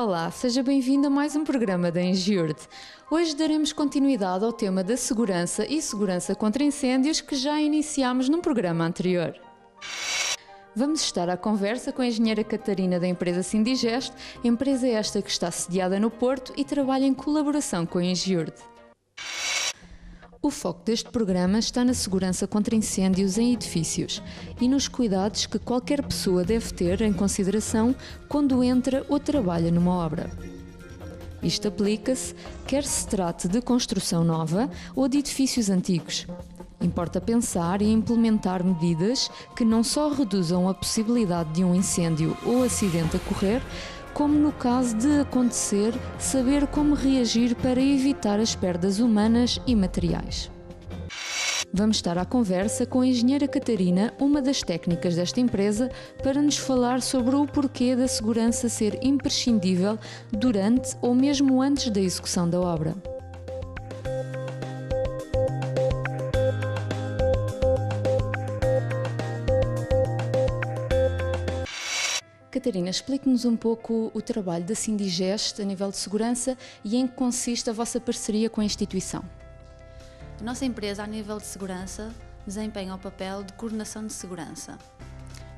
Olá, seja bem-vindo a mais um programa da Engiurde. Hoje daremos continuidade ao tema da segurança e segurança contra incêndios que já iniciámos num programa anterior. Vamos estar à conversa com a engenheira Catarina da empresa Sindigest, empresa esta que está sediada no Porto e trabalha em colaboração com a Engiurde. O foco deste programa está na segurança contra incêndios em edifícios e nos cuidados que qualquer pessoa deve ter em consideração quando entra ou trabalha numa obra. Isto aplica-se quer se trate de construção nova ou de edifícios antigos. Importa pensar e implementar medidas que não só reduzam a possibilidade de um incêndio ou acidente ocorrer, como no caso de acontecer, saber como reagir para evitar as perdas humanas e materiais. Vamos estar à conversa com a engenheira Catarina, uma das técnicas desta empresa, para nos falar sobre o porquê da segurança ser imprescindível durante ou mesmo antes da execução da obra. Catarina, explique-nos um pouco o trabalho da Sindigest a nível de segurança e em que consiste a vossa parceria com a instituição. A nossa empresa, a nível de segurança, desempenha o papel de coordenação de segurança.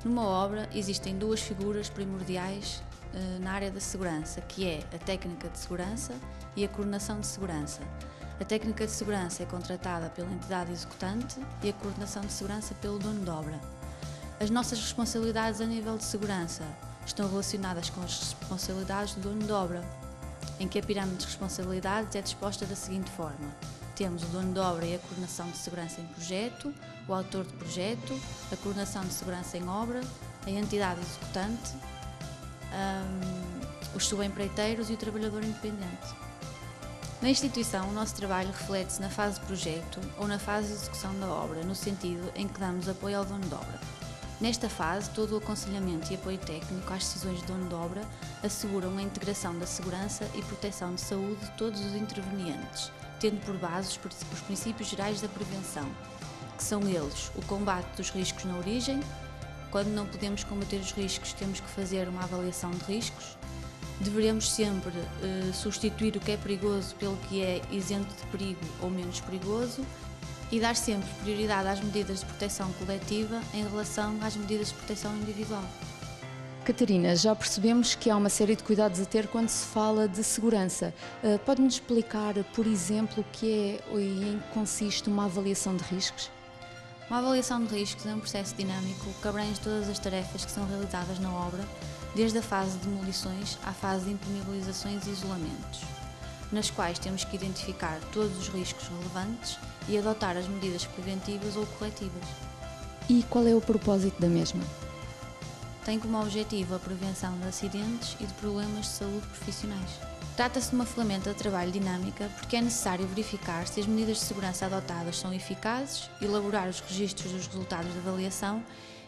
Numa obra existem duas figuras primordiais na área da segurança, que é a técnica de segurança e a coordenação de segurança. A técnica de segurança é contratada pela entidade executante e a coordenação de segurança pelo dono de obra. As nossas responsabilidades a nível de segurança estão relacionadas com as responsabilidades do dono de obra, em que a pirâmide de responsabilidades é disposta da seguinte forma. Temos o dono de obra e a coordenação de segurança em projeto, o autor de projeto, a coordenação de segurança em obra, a entidade executante, os subempreiteiros e o trabalhador independente. Na instituição, o nosso trabalho reflete-se na fase de projeto ou na fase de execução da obra, no sentido em que damos apoio ao dono de obra. Nesta fase, todo o aconselhamento e apoio técnico às decisões do dono de obra asseguram a integração da segurança e proteção de saúde de todos os intervenientes, tendo por base os princípios gerais da prevenção, que são eles o combate dos riscos na origem. Quando não podemos combater os riscos, temos que fazer uma avaliação de riscos. Deveremos sempre substituir o que é perigoso pelo que é isento de perigo ou menos perigoso e dar sempre prioridade às medidas de proteção coletiva em relação às medidas de proteção individual. Catarina, já percebemos que há uma série de cuidados a ter quando se fala de segurança. Pode-nos explicar, por exemplo, o que é e em que consiste uma avaliação de riscos? Uma avaliação de riscos é um processo dinâmico que abrange todas as tarefas que são realizadas na obra, desde a fase de demolições à fase de impermeabilizações e isolamentos, nas quais temos que identificar todos os riscos relevantes e adotar as medidas preventivas ou corretivas. E qual é o propósito da mesma? Tem como objetivo a prevenção de acidentes e de problemas de saúde profissionais. Trata-se de uma ferramenta de trabalho dinâmica porque é necessário verificar se as medidas de segurança adotadas são eficazes, elaborar os registros dos resultados da avaliação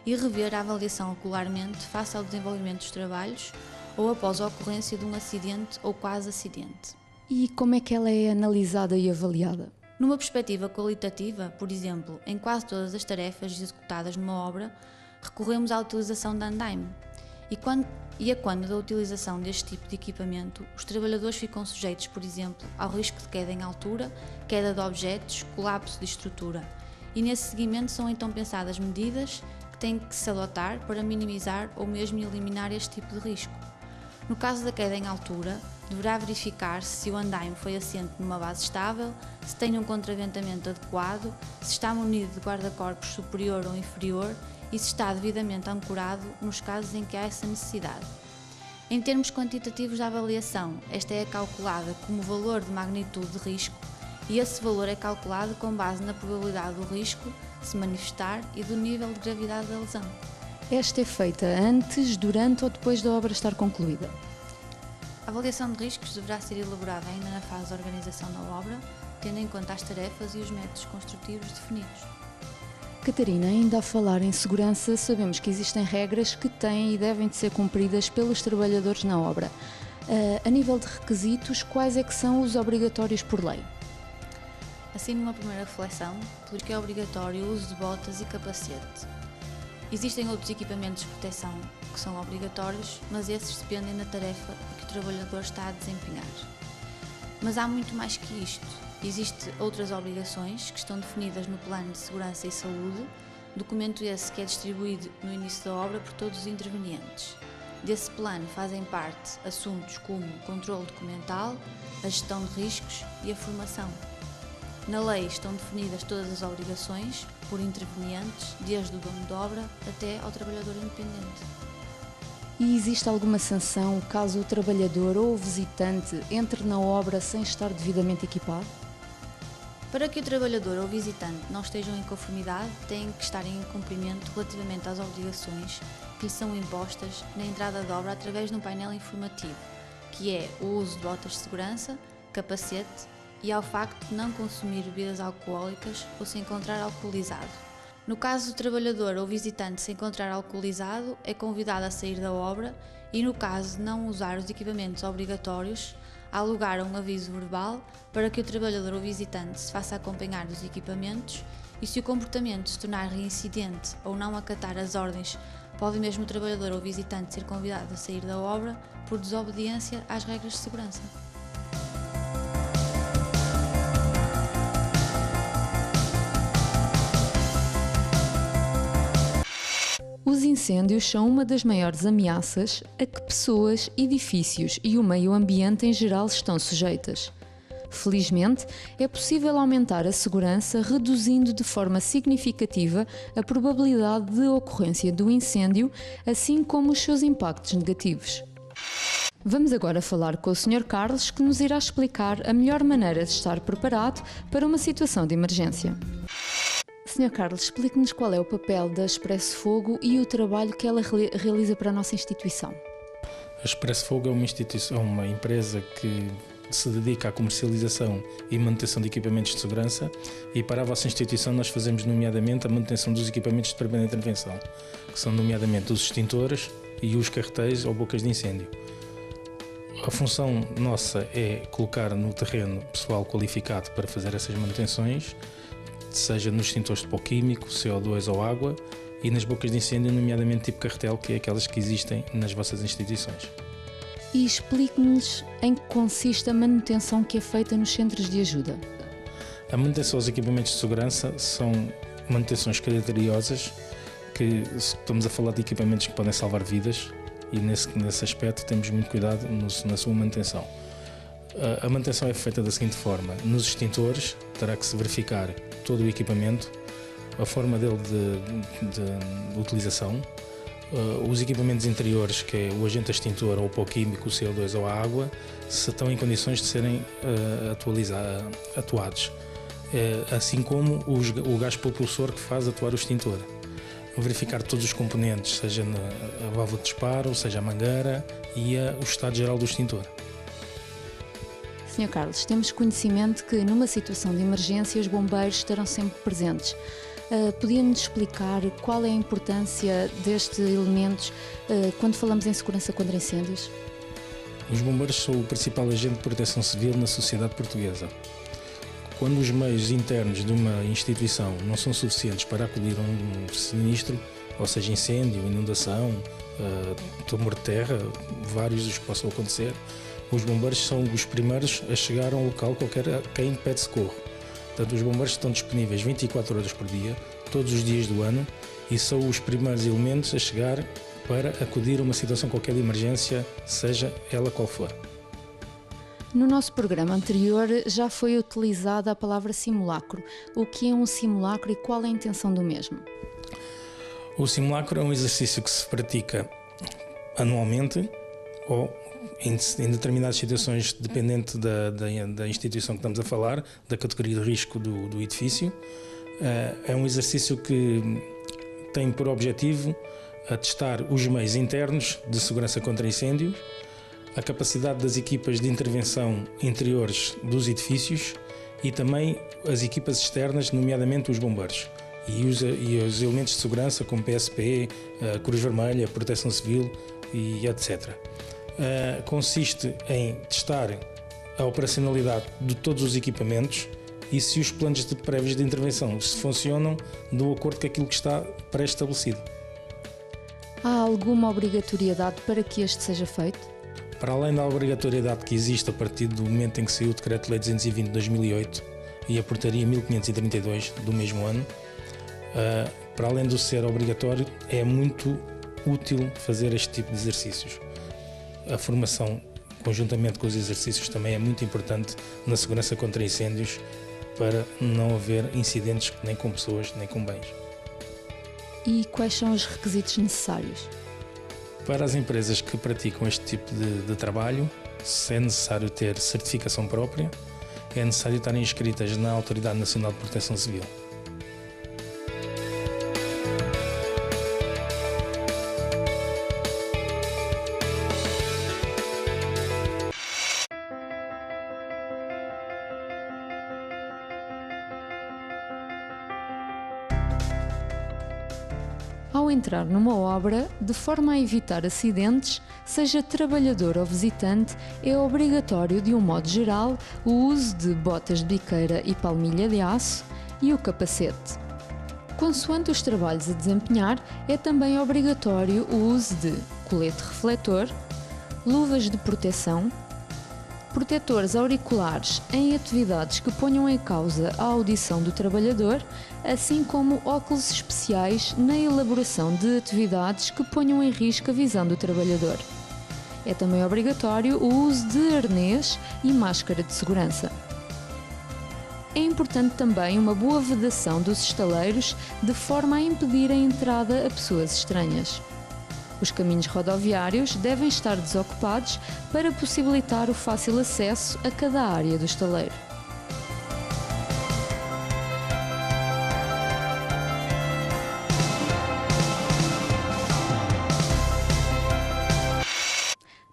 e rever a avaliação regularmente face ao desenvolvimento dos trabalhos ou após a ocorrência de um acidente ou quase acidente. E como é que ela é analisada e avaliada? Numa perspectiva qualitativa, por exemplo, em quase todas as tarefas executadas numa obra, recorremos à utilização de andaime. E a quando da utilização deste tipo de equipamento, os trabalhadores ficam sujeitos, por exemplo, ao risco de queda em altura, queda de objetos, colapso de estrutura. E nesse seguimento são então pensadas medidas que têm que se adotar para minimizar ou mesmo eliminar este tipo de risco. No caso da queda em altura, deverá verificar-se se o andaime foi assente numa base estável, se tem um contraventamento adequado, se está munido de guarda-corpos superior ou inferior e se está devidamente ancorado nos casos em que há essa necessidade. Em termos quantitativos da avaliação, esta é calculada como valor de magnitude de risco e esse valor é calculado com base na probabilidade do risco se manifestar e do nível de gravidade da lesão. Esta é feita antes, durante ou depois da obra estar concluída? A avaliação de riscos deverá ser elaborada ainda na fase de organização da obra, tendo em conta as tarefas e os métodos construtivos definidos. Catarina, ainda a falar em segurança, sabemos que existem regras que têm e devem de ser cumpridas pelos trabalhadores na obra. A nível de requisitos, quais é que são os obrigatórios por lei? Assim, numa primeira reflexão, porque é obrigatório o uso de botas e capacete. Existem outros equipamentos de proteção que são obrigatórios, mas esses dependem da tarefa que o trabalhador está a desempenhar. Mas há muito mais que isto. Existem outras obrigações que estão definidas no Plano de Segurança e Saúde, documento esse que é distribuído no início da obra por todos os intervenientes. Desse plano fazem parte assuntos como o controle documental, a gestão de riscos e a formação. Na lei estão definidas todas as obrigações por intervenientes, desde o dono de obra até ao trabalhador independente. E existe alguma sanção caso o trabalhador ou o visitante entre na obra sem estar devidamente equipado? Para que o trabalhador ou o visitante não estejam em conformidade, têm que estar em cumprimento relativamente às obrigações que lhe são impostas na entrada da obra através de um painel informativo, que é o uso de botas de segurança, capacete e ao facto de não consumir bebidas alcoólicas ou se encontrar alcoolizado. No caso do trabalhador ou visitante se encontrar alcoolizado, é convidado a sair da obra e, no caso de não usar os equipamentos obrigatórios, há lugar a um aviso verbal para que o trabalhador ou visitante se faça acompanhar dos equipamentos e, se o comportamento se tornar reincidente ou não acatar as ordens, pode mesmo o trabalhador ou visitante ser convidado a sair da obra por desobediência às regras de segurança. Os incêndios são uma das maiores ameaças a que pessoas, edifícios e o meio ambiente em geral estão sujeitas. Felizmente, é possível aumentar a segurança reduzindo de forma significativa a probabilidade de ocorrência do incêndio, assim como os seus impactos negativos. Vamos agora falar com o Sr. Carlos, que nos irá explicar a melhor maneira de estar preparado para uma situação de emergência. Sr. Carlos, explique-nos qual é o papel da Expresso Fogo e o trabalho que ela realiza para a nossa instituição. A Expresso Fogo é uma empresa que se dedica à comercialização e manutenção de equipamentos de segurança, e para a vossa instituição nós fazemos nomeadamente a manutenção dos equipamentos de primeira intervenção, que são nomeadamente os extintores e os carretéis ou bocas de incêndio. A função nossa é colocar no terreno pessoal qualificado para fazer essas manutenções, seja nos extintores de pó químico, CO2 ou água, e nas bocas de incêndio, nomeadamente tipo carretel, que é aquelas que existem nas vossas instituições. E explique-nos em que consiste a manutenção que é feita nos centros de ajuda. A manutenção aos equipamentos de segurança são manutenções criteriosas, que estamos a falar de equipamentos que podem salvar vidas, e nesse aspecto temos muito cuidado na sua manutenção. A manutenção é feita da seguinte forma: nos extintores terá que se verificar todo o equipamento, a forma dele de utilização, os equipamentos interiores, que é o agente extintor ou o pó químico, o CO2 ou a água, se estão em condições de serem atuados, assim como o gás propulsor que faz atuar o extintor. Verificar todos os componentes, seja a válvula de disparo, seja a mangueira e o estado geral do extintor. Sr. Carlos, temos conhecimento que numa situação de emergência os bombeiros estarão sempre presentes. Podia-nos explicar qual é a importância destes elementos quando falamos em segurança contra incêndios? Os bombeiros são o principal agente de proteção civil na sociedade portuguesa. Quando os meios internos de uma instituição não são suficientes para acudir a um sinistro, ou seja, incêndio, inundação, tremor de terra, vários os que possam acontecer, os bombeiros são os primeiros a chegar a um local quem pede socorro. Portanto, os bombeiros estão disponíveis 24 horas por dia, todos os dias do ano, e são os primeiros elementos a chegar para acudir a uma situação qualquer de emergência, seja ela qual for. No nosso programa anterior já foi utilizada a palavra simulacro. O que é um simulacro e qual é a intenção do mesmo? O simulacro é um exercício que se pratica anualmente ou em determinadas situações, dependente da instituição que estamos a falar, da categoria de risco do edifício. É um exercício que tem por objetivo testar os meios internos de segurança contra incêndios, a capacidade das equipas de intervenção interiores dos edifícios e também as equipas externas, nomeadamente os bombeiros e os elementos de segurança como PSP, Cruz Vermelha, Proteção Civil e etc. Consiste em testar a operacionalidade de todos os equipamentos e se os planos prévios de intervenção se funcionam de acordo com aquilo que está pré-estabelecido. Há alguma obrigatoriedade para que este seja feito? Para além da obrigatoriedade que existe a partir do momento em que saiu o Decreto-Lei 220 de 2008 e a Portaria 1532 do mesmo ano, para além de ser obrigatório, é muito útil fazer este tipo de exercícios. A formação, conjuntamente com os exercícios, também é muito importante na segurança contra incêndios, para não haver incidentes nem com pessoas nem com bens. E quais são os requisitos necessários? Para as empresas que praticam este tipo de trabalho, é necessário ter certificação própria, é necessário estarem inscritas na Autoridade Nacional de Proteção Civil. Ao entrar numa obra, de forma a evitar acidentes, seja trabalhador ou visitante, é obrigatório, de um modo geral, o uso de botas de biqueira e palmilha de aço e o capacete. Consoante os trabalhos a desempenhar, é também obrigatório o uso de colete refletor, luvas de proteção, protetores auriculares em atividades que ponham em causa a audição do trabalhador, assim como óculos especiais na elaboração de atividades que ponham em risco a visão do trabalhador. É também obrigatório o uso de arnês e máscara de segurança. É importante também uma boa vedação dos estaleiros, de forma a impedir a entrada a pessoas estranhas. Os caminhos rodoviários devem estar desocupados para possibilitar o fácil acesso a cada área do estaleiro.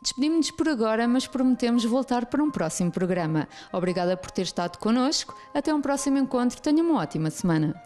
Despedimos-nos por agora, mas prometemos voltar para um próximo programa. Obrigada por ter estado connosco. Até um próximo encontro. Tenha uma ótima semana.